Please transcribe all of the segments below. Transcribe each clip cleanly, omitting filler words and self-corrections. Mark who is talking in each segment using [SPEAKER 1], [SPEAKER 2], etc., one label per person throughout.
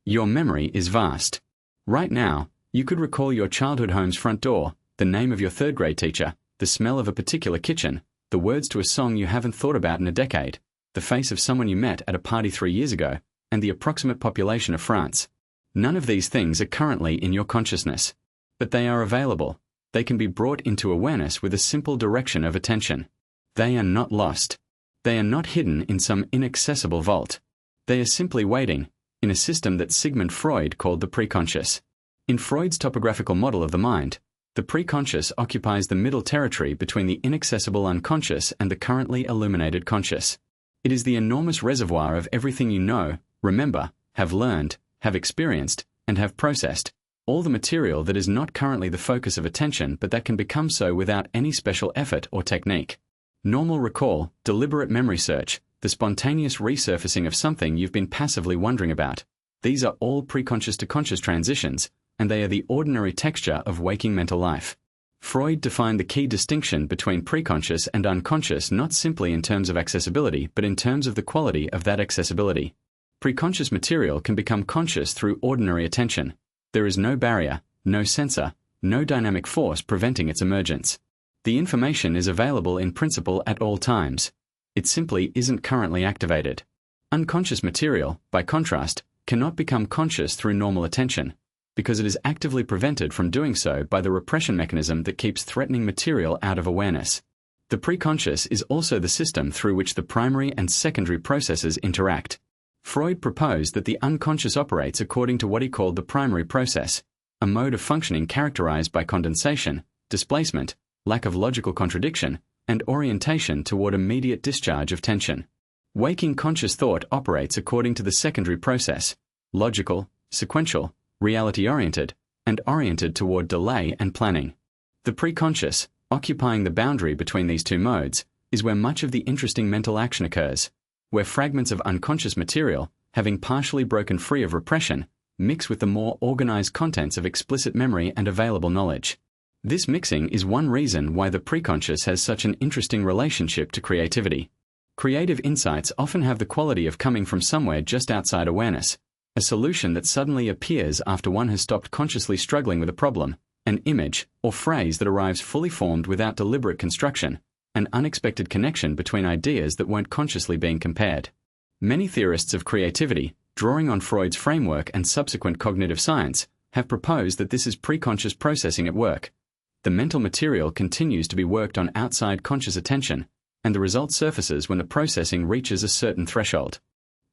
[SPEAKER 1] Your memory is vast. Right now, you could recall your childhood home's front door, the name of your third-grade teacher, the smell of a particular kitchen, the words to a song you haven't thought about in a decade, the face of someone you met at a party 3 years ago, and the approximate population of France. None of these things are currently in your consciousness. But they are available. They can be brought into awareness with a simple direction of attention. They are not lost. They are not hidden in some inaccessible vault. They are simply waiting, in a system that Sigmund Freud called the preconscious. In Freud's topographical model of the mind, the preconscious occupies the middle territory between the inaccessible unconscious and the currently illuminated conscious. It is the enormous reservoir of everything you know, remember, have learned, have experienced, and have processed, all the material that is not currently the focus of attention but that can become so without any special effort or technique. Normal recall, deliberate memory search, the spontaneous resurfacing of something you've been passively wondering about. These are all preconscious to conscious transitions, and they are the ordinary texture of waking mental life. Freud defined the key distinction between preconscious and unconscious not simply in terms of accessibility but in terms of the quality of that accessibility. Preconscious material can become conscious through ordinary attention. There is no barrier, no sensor, no dynamic force preventing its emergence. The information is available in principle at all times. It simply isn't currently activated. Unconscious material, by contrast, cannot become conscious through normal attention, because it is actively prevented from doing so by the repression mechanism that keeps threatening material out of awareness. The preconscious is also the system through which the primary and secondary processes interact. Freud proposed that the unconscious operates according to what he called the primary process, a mode of functioning characterized by condensation, displacement, lack of logical contradiction, and orientation toward immediate discharge of tension. Waking conscious thought operates according to the secondary process, logical, sequential, reality-oriented, and oriented toward delay and planning. The preconscious, occupying the boundary between these two modes, is where much of the interesting mental action occurs, where fragments of unconscious material, having partially broken free of repression, mix with the more organized contents of explicit memory and available knowledge. This mixing is one reason why the preconscious has such an interesting relationship to creativity. Creative insights often have the quality of coming from somewhere just outside awareness, a solution that suddenly appears after one has stopped consciously struggling with a problem, an image or phrase that arrives fully formed without deliberate construction, an unexpected connection between ideas that weren't consciously being compared. Many theorists of creativity, drawing on Freud's framework and subsequent cognitive science, have proposed that this is preconscious processing at work. The mental material continues to be worked on outside conscious attention, and the result surfaces when the processing reaches a certain threshold.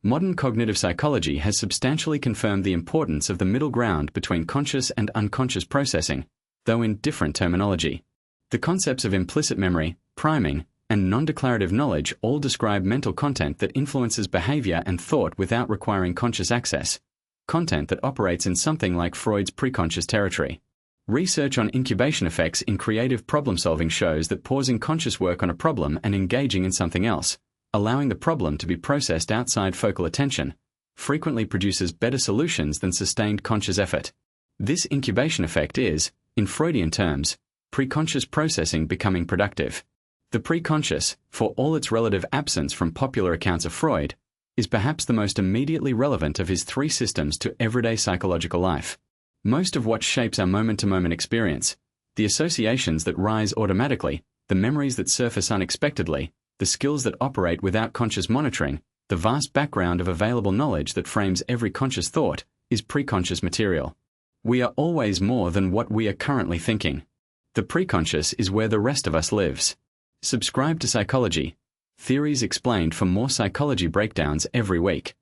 [SPEAKER 1] Modern cognitive psychology has substantially confirmed the importance of the middle ground between conscious and unconscious processing, though in different terminology. The concepts of implicit memory, priming, and non-declarative knowledge all describe mental content that influences behavior and thought without requiring conscious access, content that operates in something like Freud's preconscious territory. Research on incubation effects in creative problem-solving shows that pausing conscious work on a problem and engaging in something else, allowing the problem to be processed outside focal attention, frequently produces better solutions than sustained conscious effort. This incubation effect is, in Freudian terms, preconscious processing becoming productive. The preconscious, for all its relative absence from popular accounts of Freud, is perhaps the most immediately relevant of his three systems to everyday psychological life. Most of what shapes our moment-to-moment experience, the associations that rise automatically, the memories that surface unexpectedly, the skills that operate without conscious monitoring, the vast background of available knowledge that frames every conscious thought, is preconscious material. We are always more than what we are currently thinking. The preconscious is where the rest of us lives. Subscribe to Psychology. Theories explained for more psychology breakdowns every week.